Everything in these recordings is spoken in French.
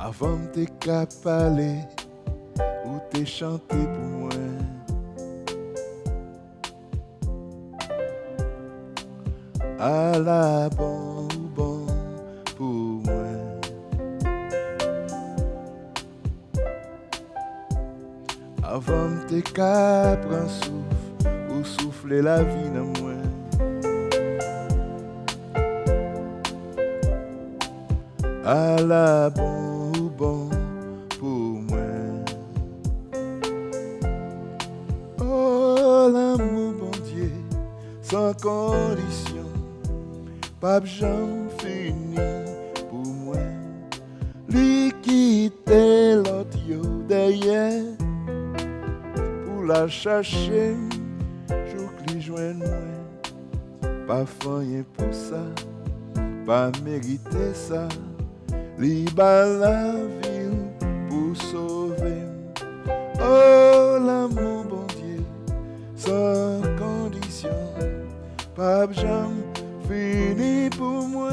Avant de te parler ou te chanter pour moi, à la bon ou bon pour moi. Avant de te prendre souffle ou souffler la vie dans moi. À la bon ou bon pour moi. Oh l'amour bon Dieu, sans condition, pas jamais fini pour moi. Lui quitter l'autre yo derrière pour la chercher, jour qu'il joigne moi. Pas rien pour ça, pas mériter ça. Li ba la ville pour sauver. Oh l'amour bon Dieu, sans condition, pas jamais fini pour moi.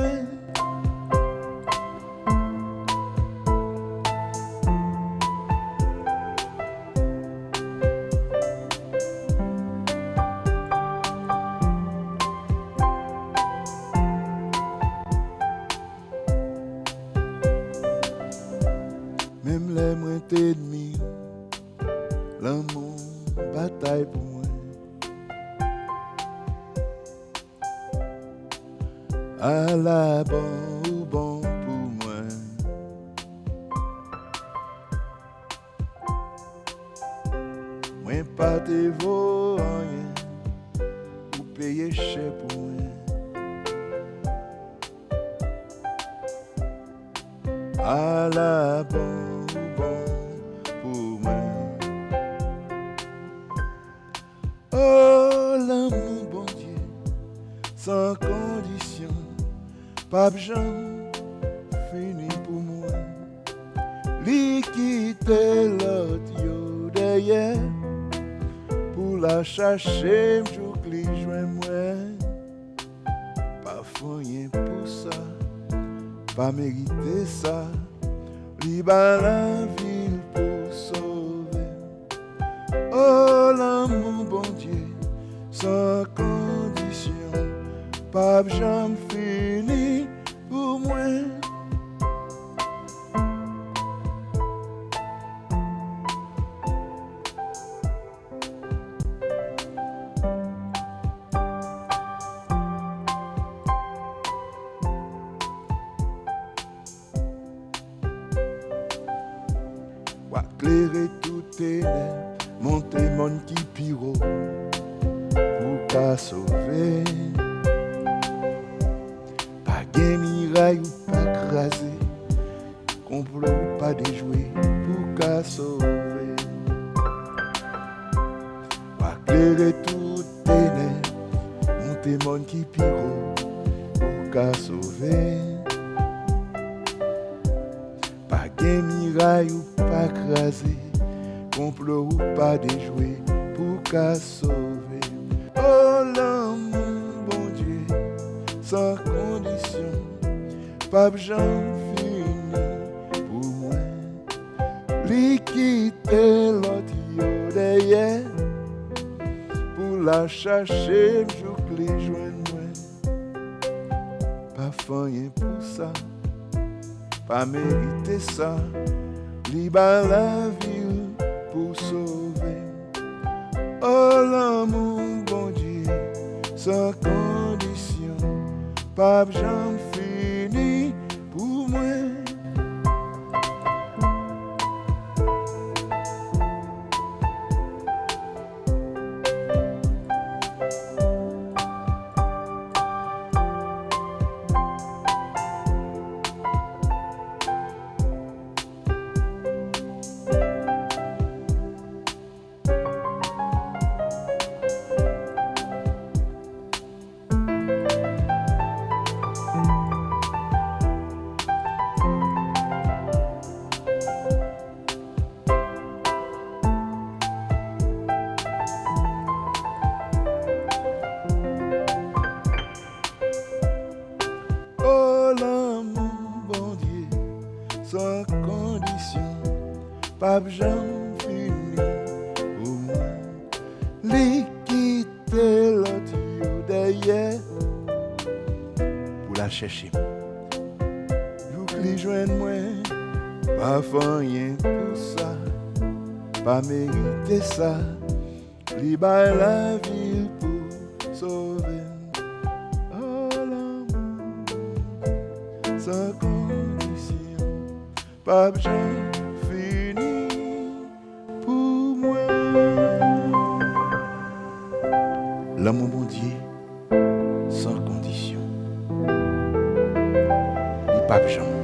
Même les moins ennemis, l'amour bataille pour moi. À la bon ou bon pour moi. Moi pas te vaut rien pour payer cher pour moi. À la bon pour moi. Oh l'amour bon Dieu, sans condition, pas jamais fini pour moi. Li quitter l'autre yo derrière pour la chercher, m'jou li joint moi. Pas rien pour ça, pas mériter ça. Li ba la ville pour sauver. Oh l'amour bon Dieu, sans condition, pas jamais fini pour moi. Wa clairer tout ténèbres, monter mon qui piro pour qu'à sauver. Pas gain miraille ou pas craser, complot ou pas déjouer pour qu'à sauver. Wa clairer tout ténèbres, monter mon qui piro pour qu'à sauver. Pas gain miraille ou pas craser, complot ou pas déjouer pour qu'à sauver. Oh l'amour bon Dieu, sans condition, pas jamais fini pour moi. Li quitter l'autre yo derrière pour la chercher, m'jou li joigne moi. Pas rien pour ça, pas mériter ça. Li ba la ville pour sauver. Oh l'amour bon Dieu, sans condition, pas jamais fini pour moi. Pape Jean fini pour moi. Li quitte l'autre derrière pour la chercher. Vous qui joignent moi, pas faire rien pour ça, pas mériter ça. Li baille la ville pour sauver. Oh l'amour, sans condition. Pape Jean fini pour moi. L'amour bon Dieu, sans condition. Li Pape Jean.